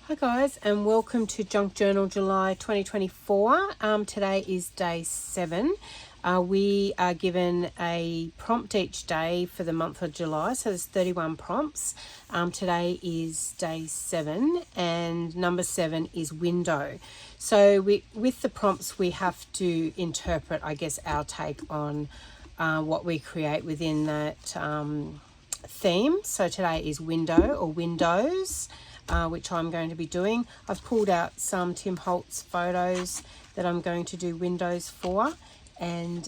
Hi guys, and welcome to Junk Journal July 2024. Today is day 7. We are given a prompt each day for the month of July, so there's 31 prompts. Today is day 7, and number 7 is window. So with the prompts, we have to interpret, I guess, our take on what we create within that theme. So today is window or windows. Which I'm going to be doing. I've pulled out some Tim Holtz photos that I'm going to do windows for and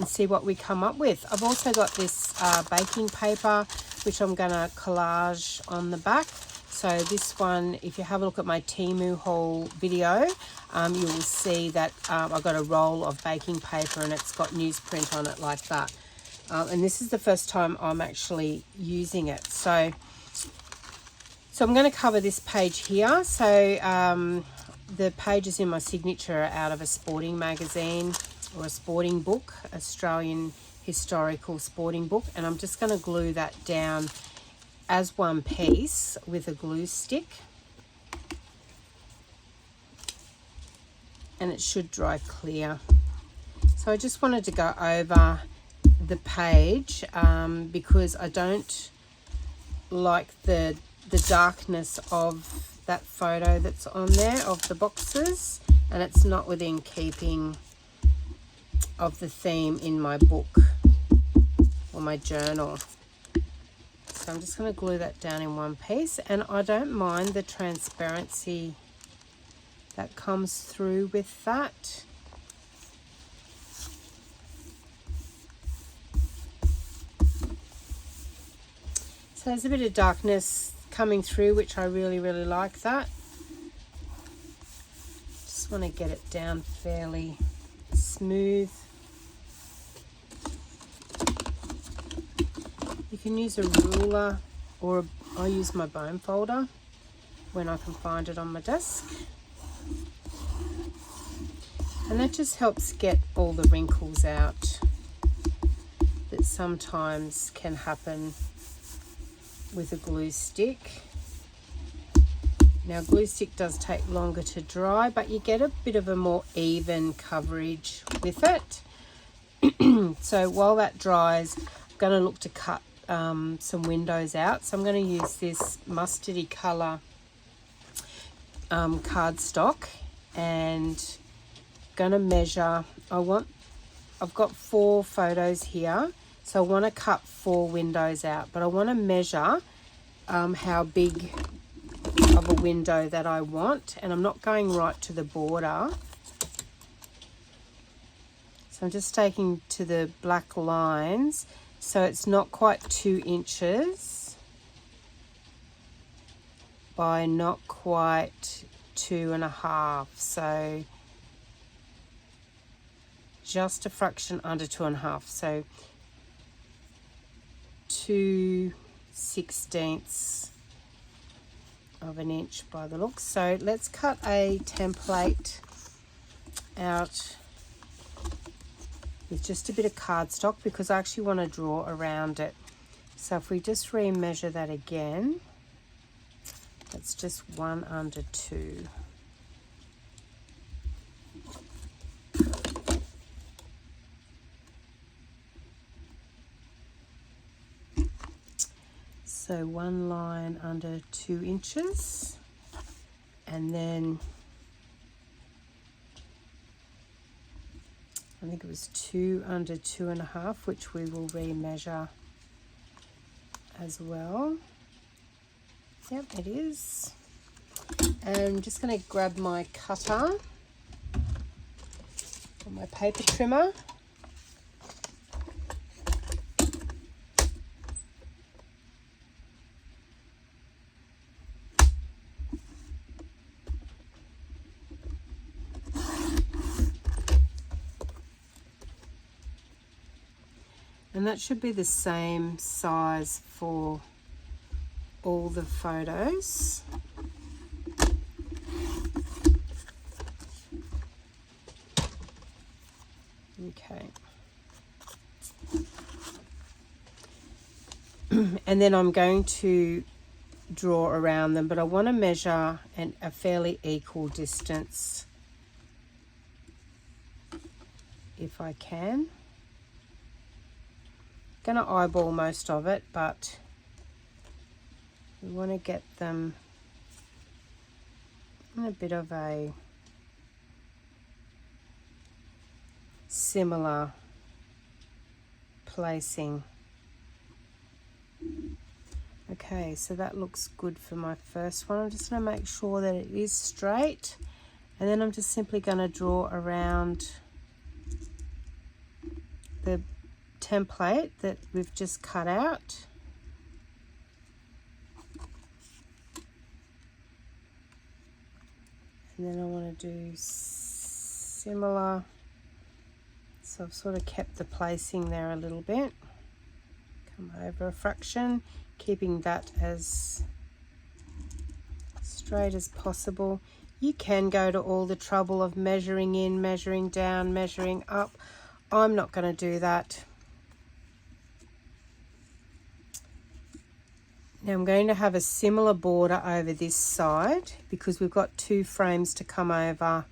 see what we come up with. I've also got this baking paper which I'm going to collage on the back. So this one, if you have a look at my Temu haul video, you will see that I've got a roll of baking paper and it's got newsprint on it like that. And this is the first time I'm actually using it. So I'm going to cover this page here. So the pages in my signature are out of a sporting magazine or a sporting book, Australian historical sporting book. And I'm just going to glue that down as one piece with a glue stick. And it should dry clear. So I just wanted to go over the page because I don't like the darkness of that photo that's on there of the boxes, and it's not within keeping of the theme in my book or my journal. So I'm just going to glue that down in one piece, and I don't mind the transparency that comes through with that. So there's a bit of darkness coming through, which I really like that. Just want to get it down fairly smooth. You can use a ruler, or I use my bone folder when I can find it on my desk. And that just helps get all the wrinkles out that sometimes can happen with a glue stick. Now glue stick does take longer to dry, but you get a bit of a more even coverage with it. So while that dries, I'm going to look to cut some windows out. So I'm going to use this mustardy colour cardstock and going to measure. I've got 4 photos here. So I want to cut 4 windows out, but I want to measure how big of a window that I want, and I'm not going right to the border. So I'm just taking to the black lines, so it's not quite 2 inches by not quite 2.5. So just a fraction under 2.5. So 2/16 of an inch by the looks. So let's cut a template out with just a bit of cardstock because I actually want to draw around it. So if we just remeasure that again, that's just 1 under 2. So 1 line under 2 inches, and then I think it was 2 under 2.5, which we will remeasure as well. Yep, it is. And I'm just going to grab my cutter or my paper trimmer. And that should be the same size for all the photos. Okay. And then I'm going to draw around them, but I want to measure a fairly equal distance if I can. Going to eyeball most of it, but we want to get them in a bit of a similar placing. Okay, so that looks good for my first one. I'm just going to make sure that it is straight, and then I'm just simply going to draw around the template that we've just cut out. And then I want to do similar. So I've sort of kept the placing there a little bit. Come over a fraction, keeping that as straight as possible. You can go to all the trouble of measuring in, measuring down, measuring up. I'm not going to do that. Now I'm going to have a similar border over this side because we've got 2 frames to come over,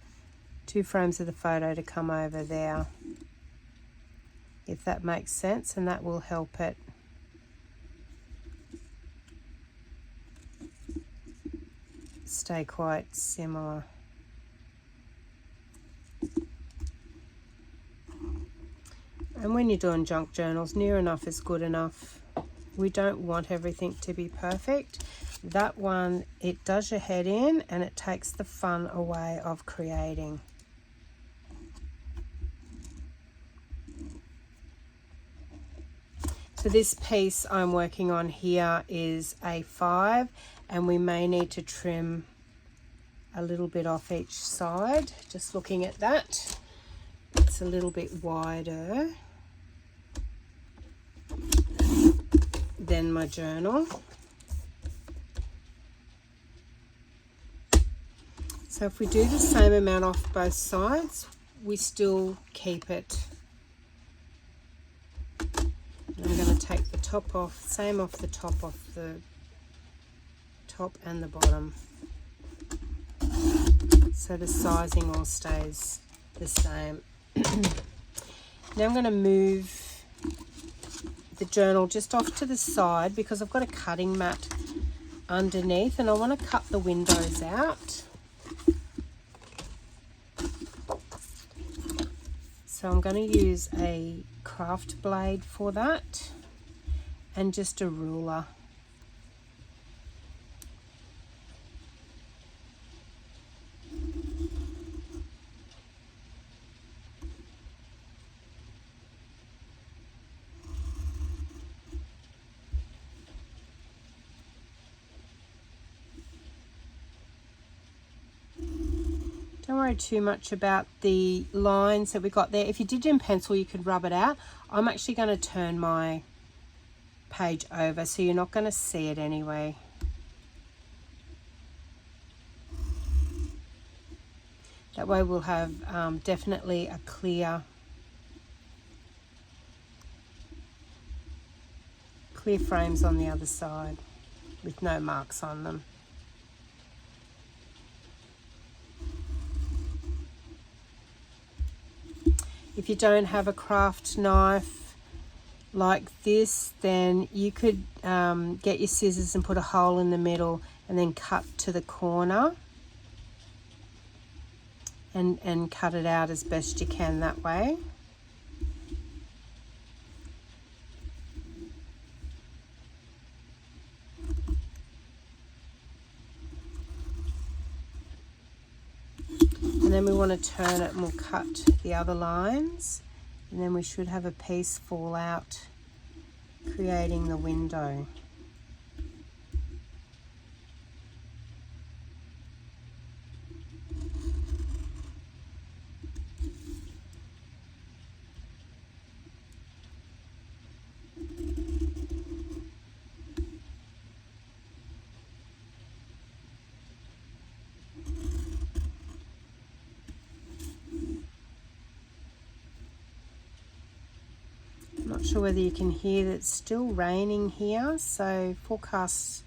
2 frames of the photo to come over there, if that makes sense, and that will help it stay quite similar. And when you're doing junk journals, near enough is good enough. We don't want everything to be perfect. That one, it does your head in and it takes the fun away of creating. So this piece I'm working on here is A5, and we may need to trim a little bit off each side. Just looking at that, it's a little bit wider than my journal. So if we do the same amount off both sides, we still keep it. And I'm going to take the top off, same off the top and the bottom. So the sizing all stays the same. Now I'm going to move the journal just off to the side because I've got a cutting mat underneath and I want to cut the windows out. So I'm going to use a craft blade for that and just a ruler. Don't worry too much about the lines that we got there. If you did in pencil, you could rub it out. I'm actually going to turn my page over, so you're not going to see it anyway. That way we'll have definitely a clear frames on the other side with no marks on them. If you don't have a craft knife like this, then you could get your scissors and put a hole in the middle and then cut to the corner and cut it out as best you can that way. And then we want to turn it and we'll cut the other lines, and then we should have a piece fall out, creating the window. Not sure whether you can hear that it's still raining here, so forecast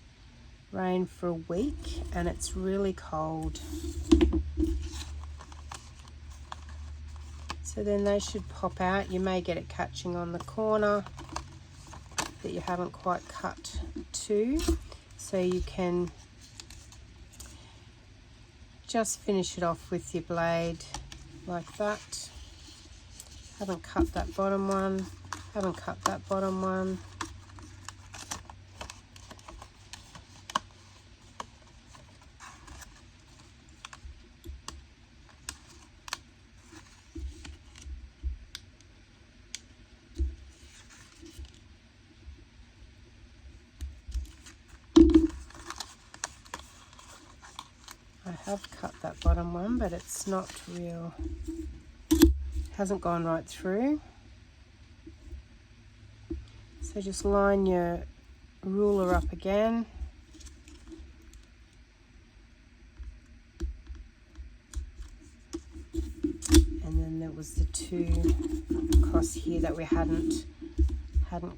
rain for a week and it's really cold. So then they should pop out. You may get it catching on the corner that you haven't quite cut to, so you can just finish it off with your blade like that. Haven't cut that bottom one, haven't cut that bottom one. I have cut that bottom one, but it's not real, hasn't gone right through. So just line your ruler up again. And then there was the two across here that we hadn't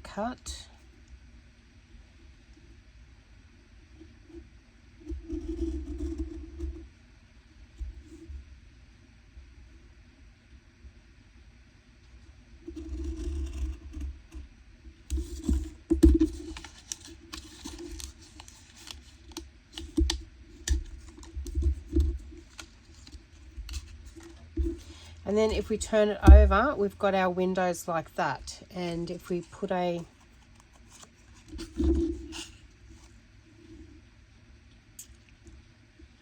cut. And then if we turn it over, we've got our windows like that. And if we put a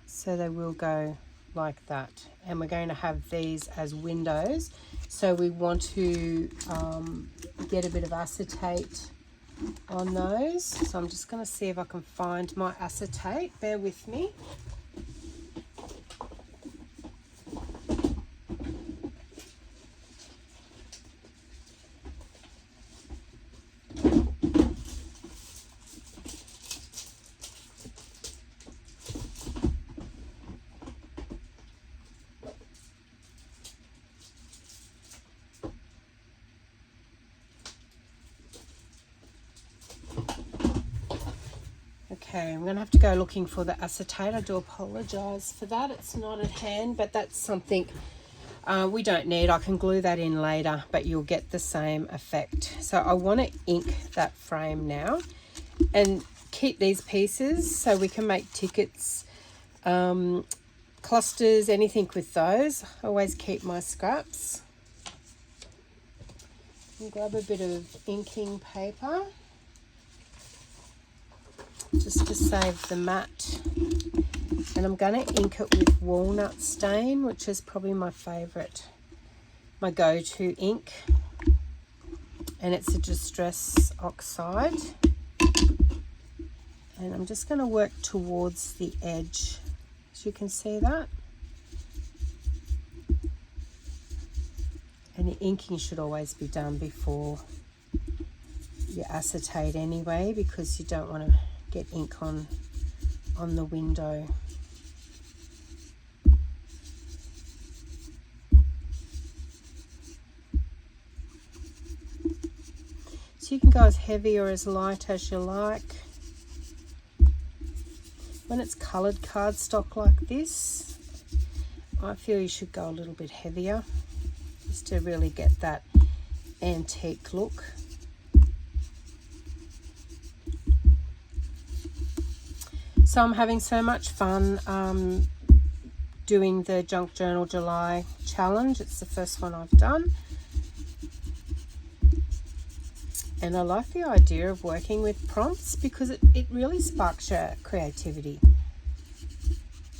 so they will go like that. And we're going to have these as windows. So we want to get a bit of acetate on those. So I'm just going to see if I can find my acetate. Bear with me. Okay, I'm going to have to go looking for the acetate. I do apologise for that. It's not at hand, but that's something we don't need. I can glue that in later, but you'll get the same effect. So I want to ink that frame now and keep these pieces so we can make tickets, clusters, anything with those. I always keep my scraps. And grab a bit of inking paper, just to save the mat, and I'm going to ink it with walnut stain, which is probably my favourite, my go-to ink, and it's a Distress Oxide. And I'm just going to work towards the edge, so you can see that. And the inking should always be done before you acetate anyway, because you don't want to get ink on the window. So you can go as heavy or as light as you like. When it's coloured cardstock like this, I feel you should go a little bit heavier, just to really get that antique look. So I'm having so much fun doing the Junk Journal July challenge. It's the first one I've done. And I like the idea of working with prompts because it really sparks your creativity.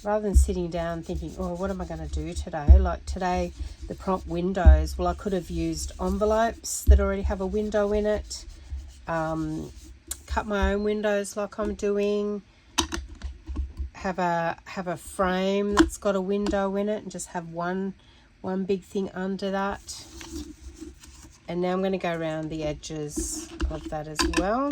Rather than sitting down thinking, oh, what am I going to do today? Like today, the prompt windows. Well, I could have used envelopes that already have a window in it. Cut my own windows like I'm doing. Have a frame that's got a window in it and just have one big thing under that. And now I'm going to go around the edges of that as well.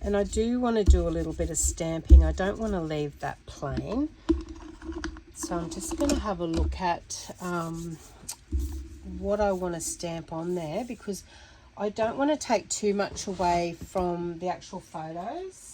And I do want to do a little bit of stamping. I don't want to leave that plain. So I'm just going to have a look at what I want to stamp on there, because I don't want to take too much away from the actual photos.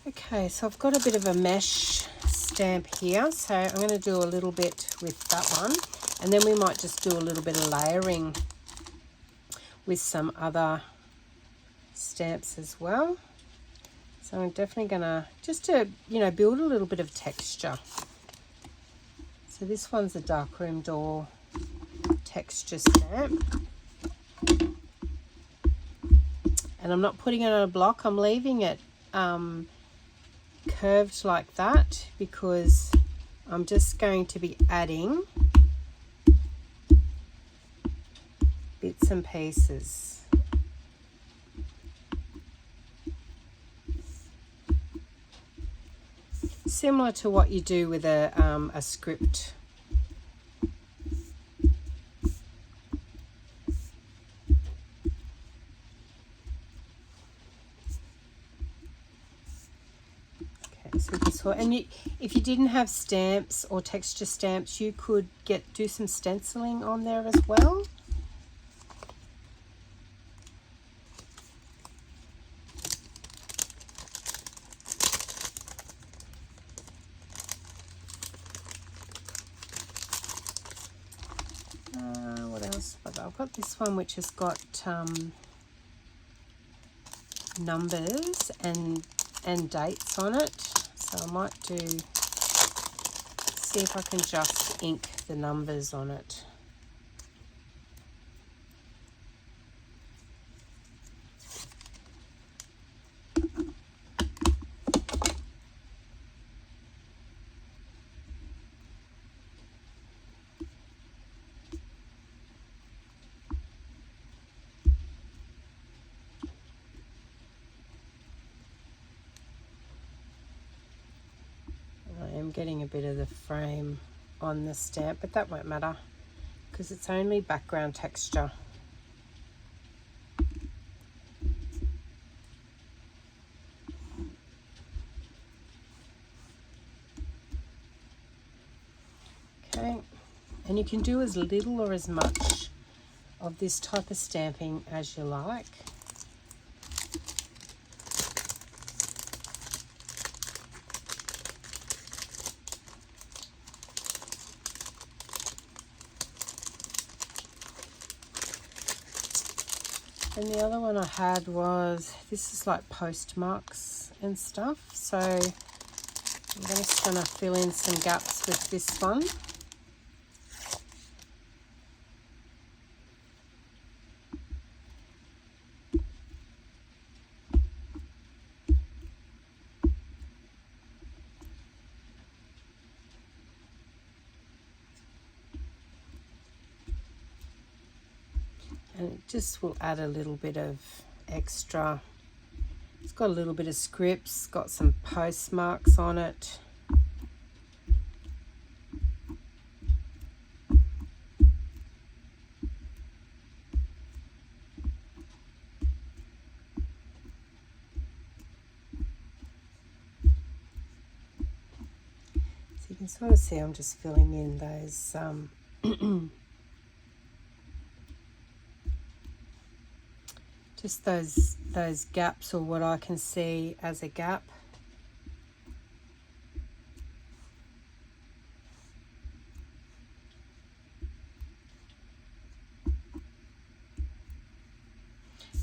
Okay, so I've got a bit of a mesh stamp here, so I'm going to do a little bit with that one, and then we might just do a little bit of layering with some other stamps as well. So I'm definitely going to, just to, you know, build a little bit of texture. So this one's a Darkroom Door texture stamp. And I'm not putting it on a block, I'm leaving it curved like that, because I'm just going to be adding bits and pieces. Similar to what you do with a script. So this one, and if you didn't have stamps or texture stamps, you could do some stenciling on there as well. What else? I've got this one which has got numbers and dates on it. So I might see if I can just ink the numbers on it. I'm getting a bit of the frame on the stamp, but that won't matter because it's only background texture. Okay, and you can do as little or as much of this type of stamping as you like. And the other one I had was, this is like postmarks and stuff. So I'm just going to fill in some gaps with this one. And it just will add a little bit of extra. It's got a little bit of scripts, got some postmarks on it. So you can sort of see I'm just filling in those just those gaps, or what I can see as a gap.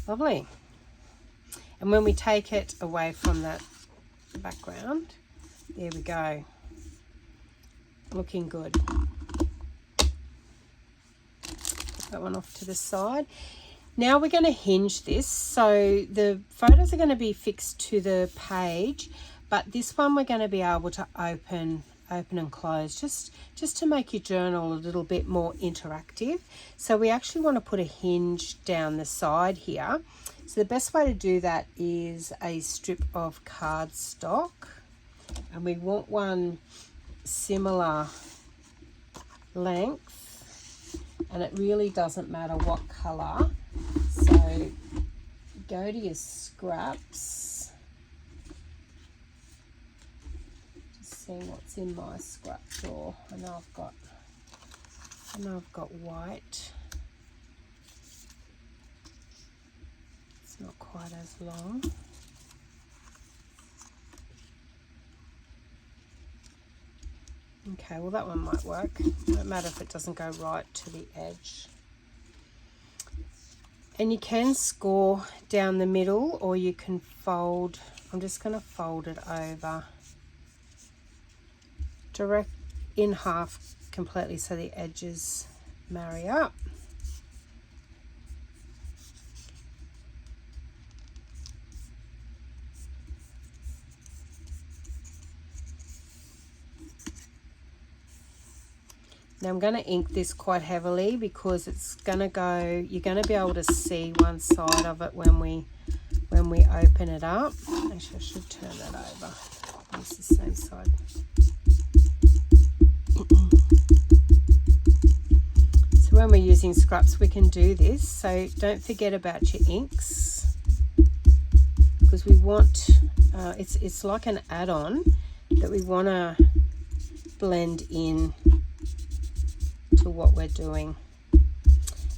Lovely. And when we take it away from that background, there we go. Looking good. Put that one off to the side. Now we're going to hinge this, so the photos are going to be fixed to the page, but this one we're going to be able to open open and close, just to make your journal a little bit more interactive. So we actually want to put a hinge down the side here. So the best way to do that is a strip of cardstock, and we want one similar length, and it really doesn't matter what colour. So go to your scraps, just seeing what's in my scrap drawer. I know I've got white. It's not quite as long. Okay, well that one might work. Don't matter if it doesn't go right to the edge. And you can score down the middle, or you can fold. I'm just going to fold it over direct in half completely so the edges marry up. Now I'm going to ink this quite heavily because it's going to go, you're going to be able to see one side of it when we open it up. Actually, I should turn that over. Use the same side. So when we're using scraps, we can do this. So don't forget about your inks, because we want, it's like an add-on that we want to blend in to what we're doing.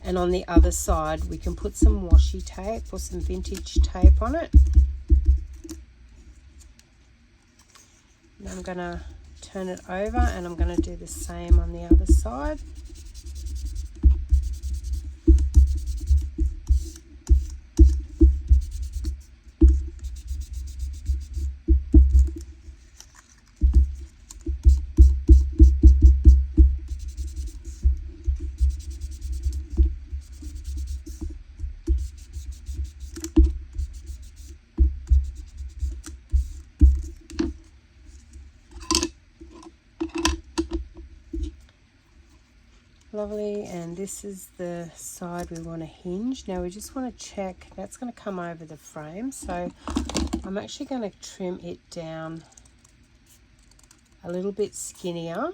And on the other side we can put some washi tape or some vintage tape on it. Now I'm going to turn it over and I'm going to do the same on the other side. Lovely, and this is the side we want to hinge. Now we just want to check that's going to come over the frame, so I'm actually going to trim it down a little bit skinnier.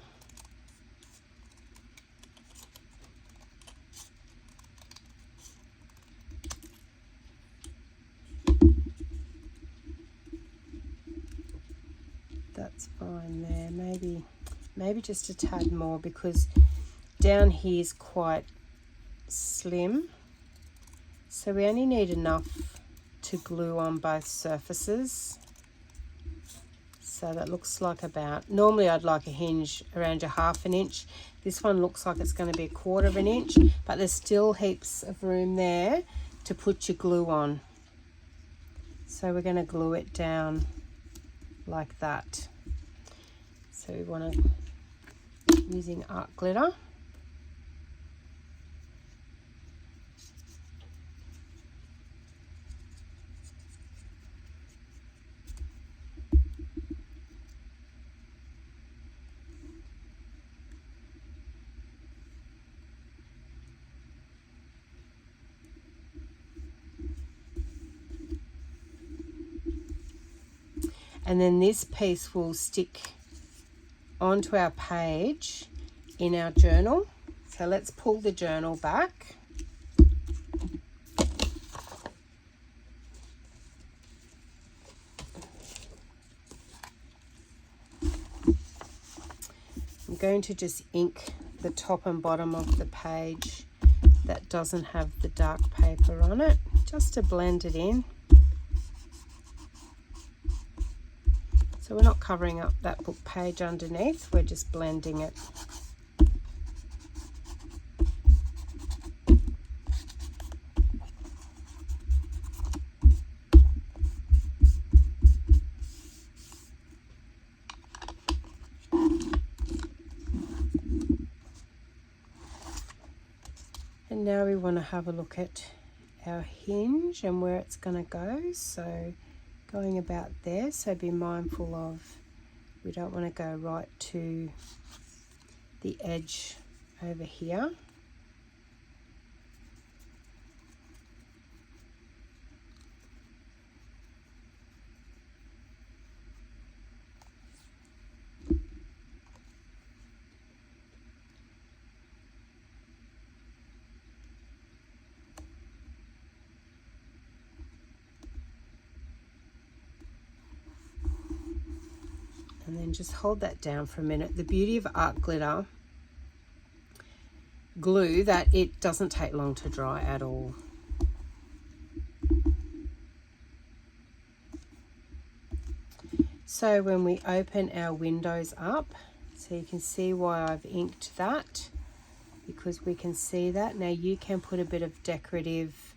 That's fine there. Maybe just a tad more, because down here is quite slim, so we only need enough to glue on both surfaces. So that looks like about, normally I'd like a hinge around a 1/2 inch. This one looks like it's going to be 1/4 inch, but there's still heaps of room there to put your glue on. So we're going to glue it down like that. So we want to, using art glitter. And then this piece will stick onto our page in our journal. So let's pull the journal back. I'm going to just ink the top and bottom of the page that doesn't have the dark paper on it, just to blend it in. So we're not covering up that book page underneath, we're just blending it. And now we want to have a look at our hinge and where it's going to go. So going about there, so be mindful of We don't want to go right to the edge over here. And then just hold that down for a minute. The beauty of art glitter glue, that it doesn't take long to dry at all. So when we open our windows up, so you can see why I've inked that, because we can see that. Now you can put a bit of decorative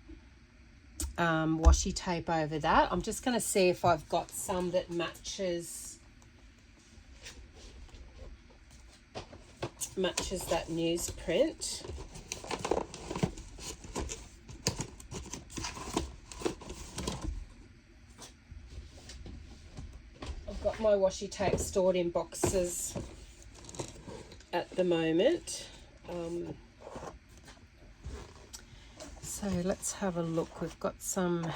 washi tape over that. I'm just going to see if I've got some that matches that newsprint. I've got my washi tape stored in boxes at the moment. So let's have a look. We've got some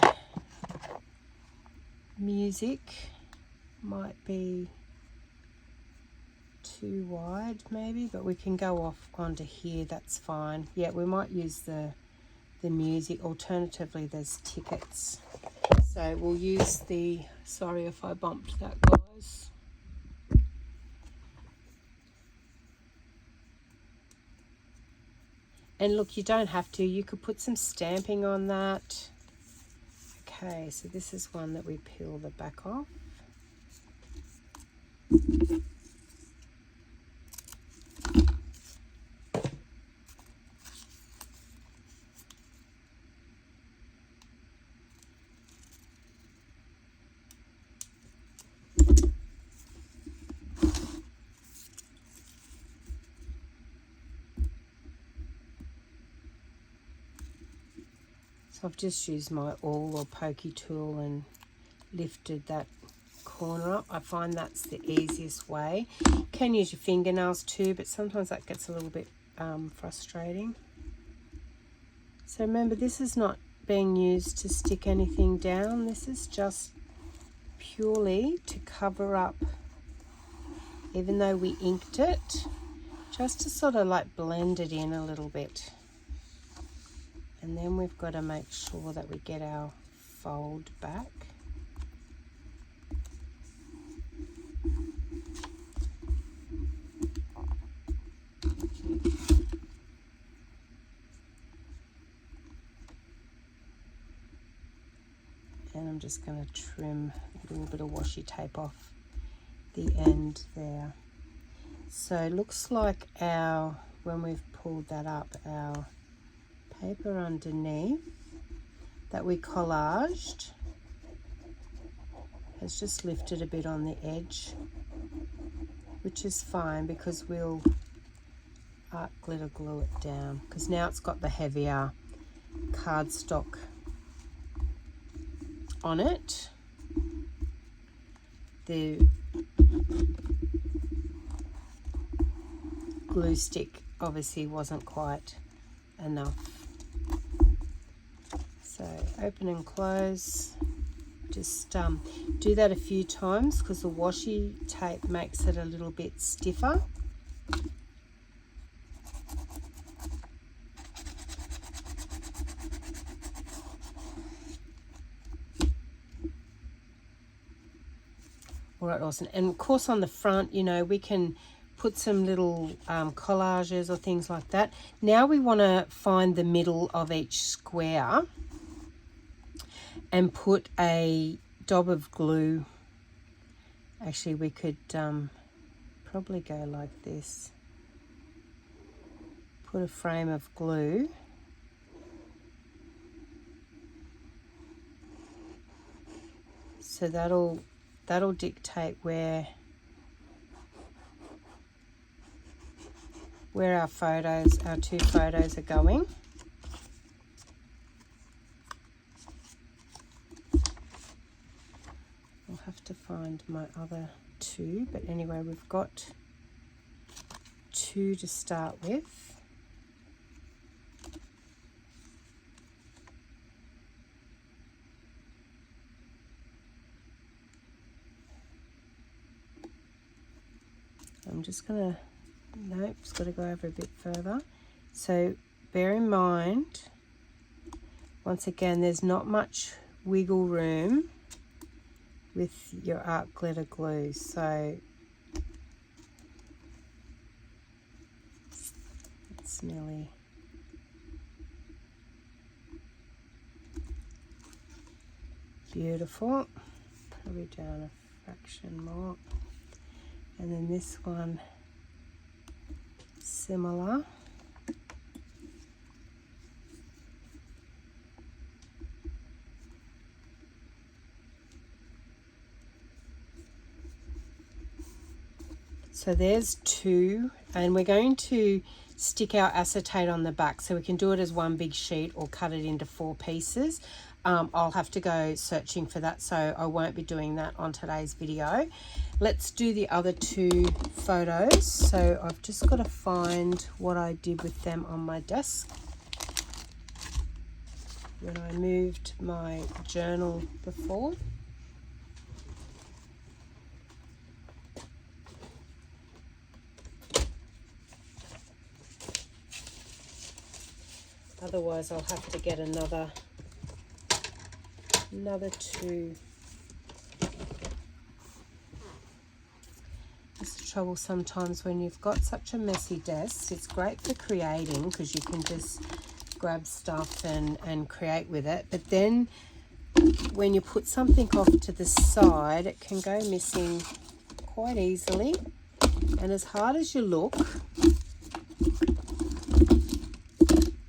music, might be too wide maybe, but we can go off onto here, that's fine. Yeah, we might use the music. Alternatively, there's tickets. So we'll use the, sorry if I bumped that, guys. And look, you don't have to, you could put some stamping on that. Okay, so this is one that we peel the back off. So I've just used my awl or pokey tool and lifted that corner up. I find that's the easiest way. You can use your fingernails too, but sometimes that gets a little bit frustrating. So remember, this is not being used to stick anything down. This is just purely to cover up, even though we inked it, just to sort of like blend it in a little bit. And then we've got to make sure that we get our fold back. And I'm just going to trim a little bit of washi tape off the end there. So it looks like our, when we've pulled that up, our paper underneath that we collaged has just lifted a bit on the edge, which is fine because we'll art glitter glue it down, because now it's got the heavier cardstock on it. The glue stick obviously wasn't quite enough. So open and close, just do that a few times because the washi tape makes it a little bit stiffer. All right, awesome. And of course on the front, you know, we can put some little collages or things like that. Now we want to find the middle of each square and put a dab of glue. Actually, we could probably go like this. Put a frame of glue. So that'll dictate where our photos, our two photos are going. I'll have to find my other 2, but anyway, we've got 2 to start with. I'm just gonna, nope, it's got to go over a bit further. So bear in mind, once again, there's not much wiggle room with your art glitter glue, so it's nearly beautiful. Probably down a fraction more. And then this one, similar. So there's 2, and we're going to stick our acetate on the back, so we can do it as one big sheet or cut it into 4 pieces. I'll have to go searching for that, so I won't be doing that on today's video. Let's do the other 2 photos. So I've just got to find what I did with them on my desk when I moved my journal before. Otherwise I'll have to get another 2. It's the trouble sometimes when you've got such a messy desk. It's great for creating because you can just grab stuff and create with it. But then when you put something off to the side, it can go missing quite easily. And as hard as you look,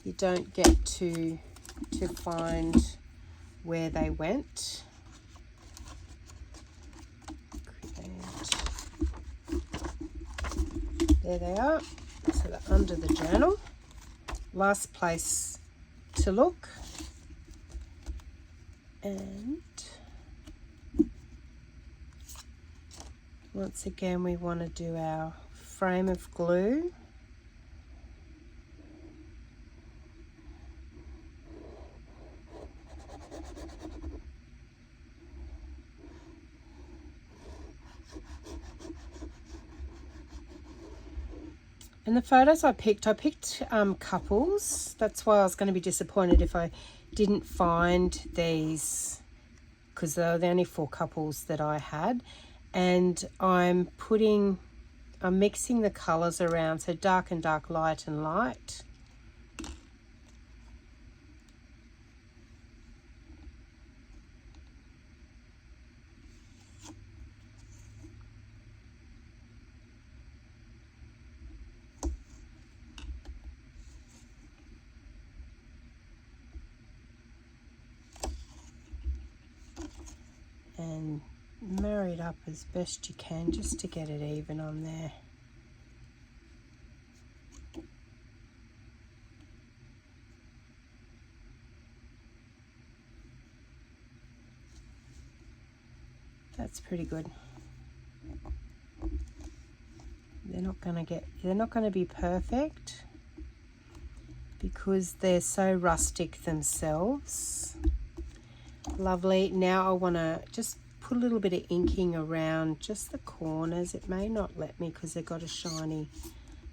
you don't get to find where they went. There they are. So they're under the journal. Last place to look. And once again, we want to do our frame of glue. And the photos I picked couples. That's why I was going to be disappointed if I didn't find these, because they were the only 4 couples that I had. And I'm mixing the colours around, so dark and dark, light and light. And marry it up as best you can just to get it even on there. That's pretty good. They're not going to be perfect because they're so rustic themselves. Lovely. Now I want to just put a little bit of inking around just the corners. It may not let me because they've got a shiny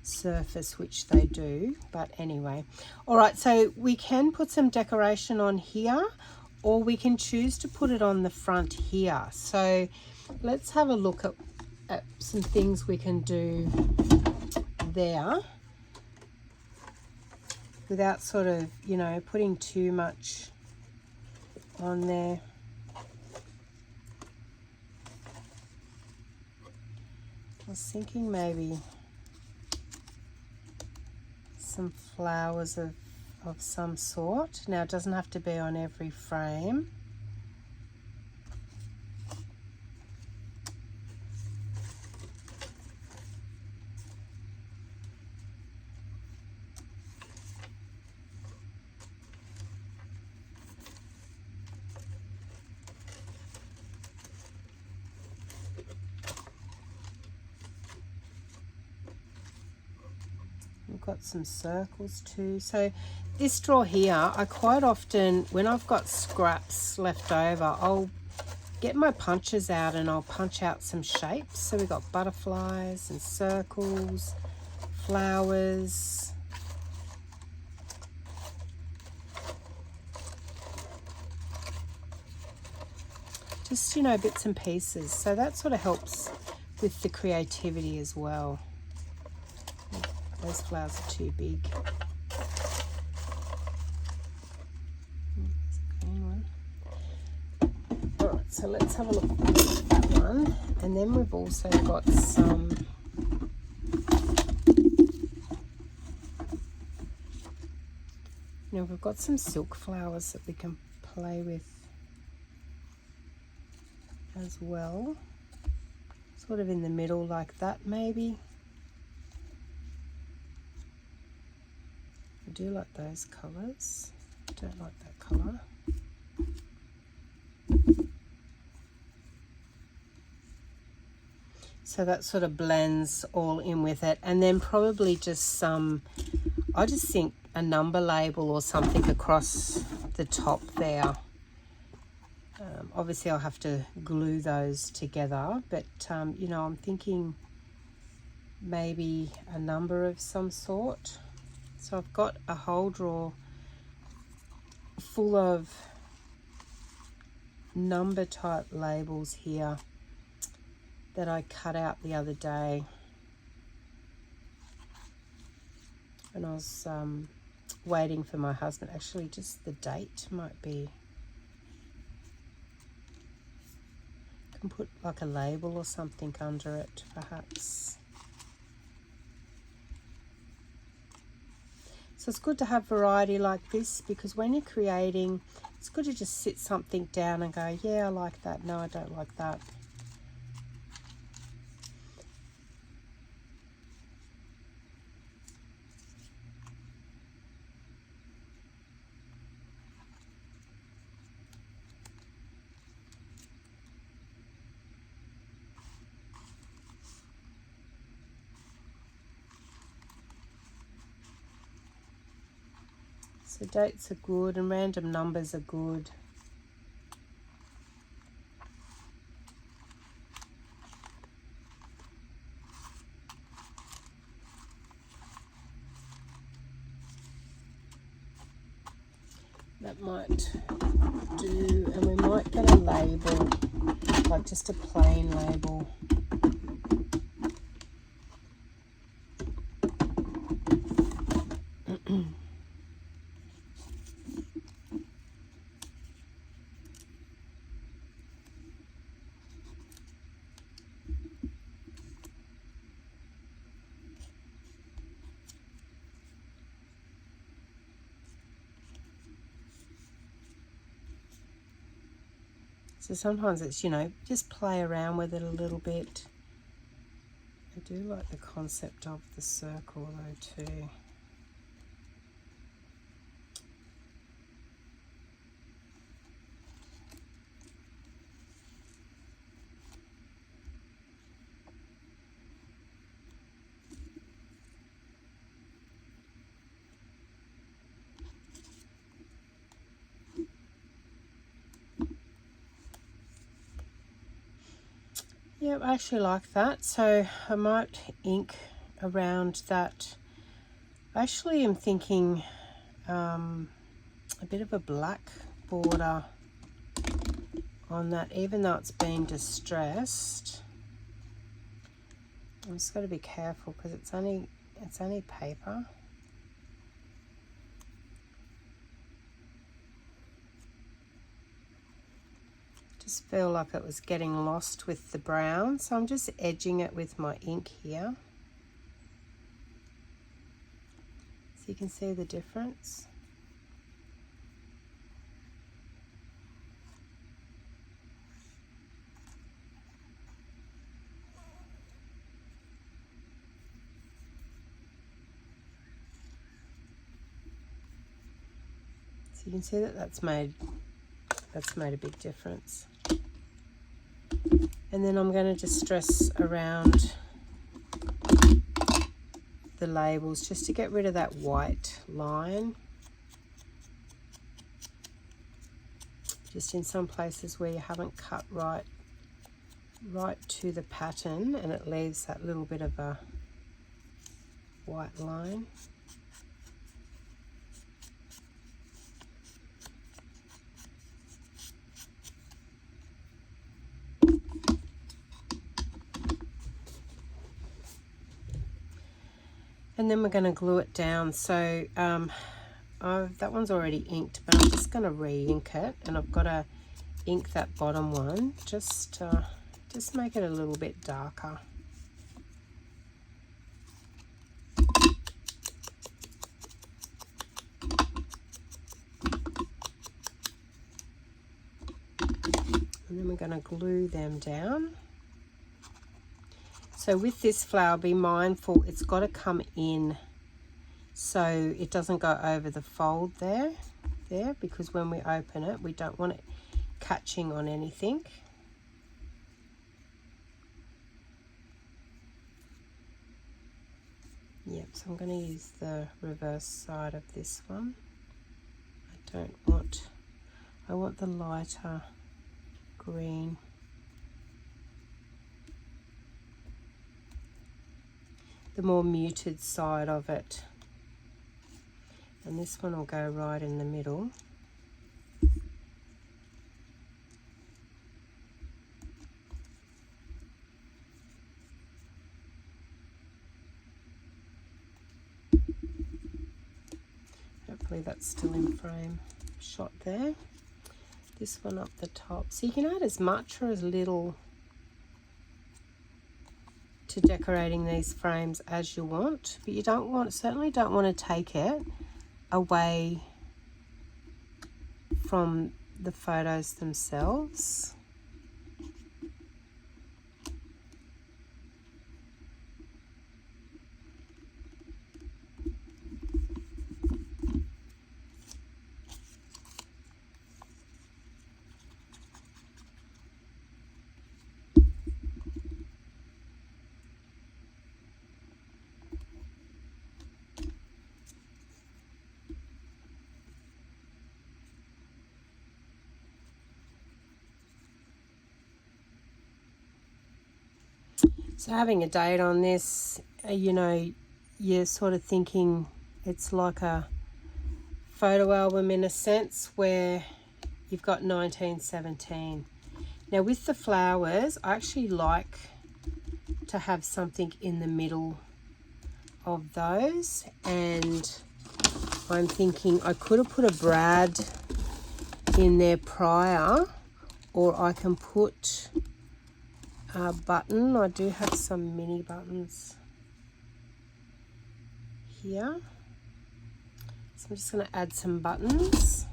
surface, which they do, but anyway. All right, so we can put some decoration on here, or we can choose to put it on the front here. So let's have a look at some things we can do there without sort of, you know, putting too much on there. I was thinking maybe some flowers of some sort. Now it doesn't have to be on every frame. We've got some circles too. So this drawer here, I quite often, when I've got scraps left over, I'll get my punches out and I'll punch out some shapes. So we've got butterflies and circles, flowers. Just, you know, bits and pieces. So that sort of helps with the creativity as well. Those flowers are too big. Alright, so let's have a look at that one. And then we've also got some we've got some silk flowers that we can play with as well. Sort of in the middle like that maybe. I do like those colours. Don't like that colour. So that sort of blends all in with it. And then probably just some, I just think a number label or something across the top there. Obviously I'll have to glue those together, but you know, I'm thinking maybe a number of some sort. So I've got a whole drawer full of number type labels here that I cut out the other day. And I was waiting for my husband. Actually, just the date might be. I can put like a label or something under it, perhaps. So it's good to have variety like this, because when you're creating, it's good to just sit something down and go, yeah, I like that. No, I don't like that. So dates are good and random numbers are good. That might do, and we might get a label, like just a plain label. So sometimes it's, you know, just play around with it a little bit. I do like the concept of the circle though too. Yeah, I actually like that. So I might ink around that. I actually am thinking a bit of a black border on that, even though it's been distressed. I'm just got to be careful because it's only paper. Just feel like it was getting lost with the brown, so I'm just edging it with my ink here, so you can see the difference. So you can see that that's made a big difference. And then I'm going to just stress around the labels just to get rid of that white line. Just in some places where you haven't cut right to the pattern and it leaves that little bit of a white line. And then we're going to glue it down. So that one's already inked, but I'm just going to re-ink it, and I've got to ink that bottom one just make it a little bit darker. And then we're going to glue them down. So with this flower, be mindful it's got to come in so it doesn't go over the fold there, because when we open it, we don't want it catching on anything. Yep, so I'm going to use the reverse side of this one. I want the lighter green. The more muted side of it. And this one will go right in the middle. Hopefully that's still in frame shot there. This one up the top. So you can add as much or as little to decorating these frames as you want, but you certainly don't want to take it away from the photos themselves. So having a date on this, you know, you're sort of thinking it's like a photo album in a sense, where you've got 1917. Now with the flowers, I actually like to have something in the middle of those, and I'm thinking I could have put a brad in there prior, or I can put a button. I do have some mini buttons here, so I'm just going to add some buttons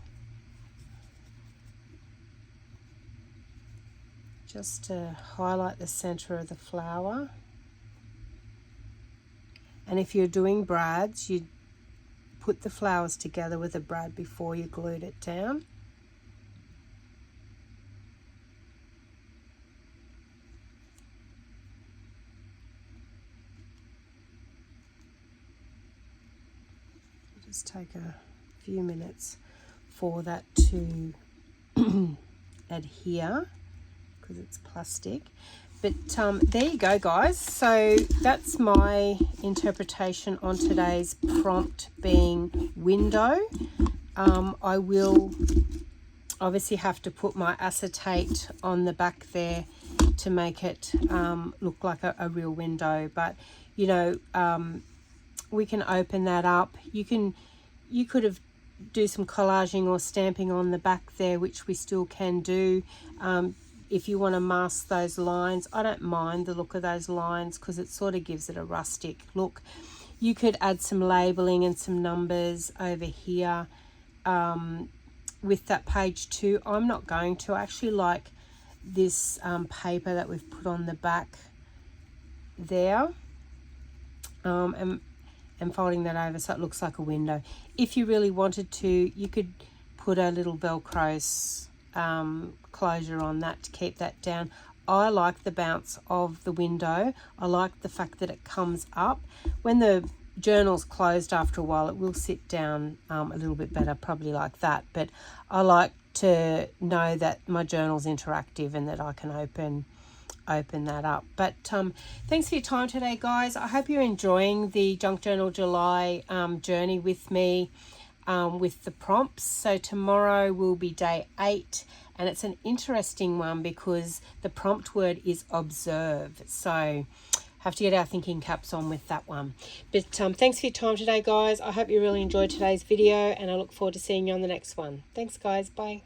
just to highlight the center of the flower. And if you're doing brads, you put the flowers together with a brad before you glued it down. Just take a few minutes for that to adhere, because it's plastic. But there you go, guys. So that's my interpretation on today's prompt, being window. I will obviously have to put my acetate on the back there to make it look like a real window, but you know, we can open that up. You could have do some collaging or stamping on the back there, which we still can do. If you want to mask those lines, I don't mind the look of those lines because it sort of gives it a rustic look. You could add some labeling and some numbers over here with that page 2. I'm not going to. I actually like this paper that we've put on the back there, and folding that over so it looks like a window. If you really wanted to, you could put a little Velcro closure on that to keep that down. I like the bounce of the window. I like the fact that it comes up. When the journal's closed after a while, it will sit down a little bit better, probably like that. But I like to know that my journal's interactive and that I can open that up. But thanks for your time today, guys. I hope you're enjoying the Junk Journal July journey with me with the prompts. So tomorrow will be day 8, and it's an interesting one because the prompt word is observe. So have to get our thinking caps on with that one. But thanks for your time today, guys. I hope you really enjoyed today's video, and I look forward to seeing you on the next one. Thanks, guys. Bye.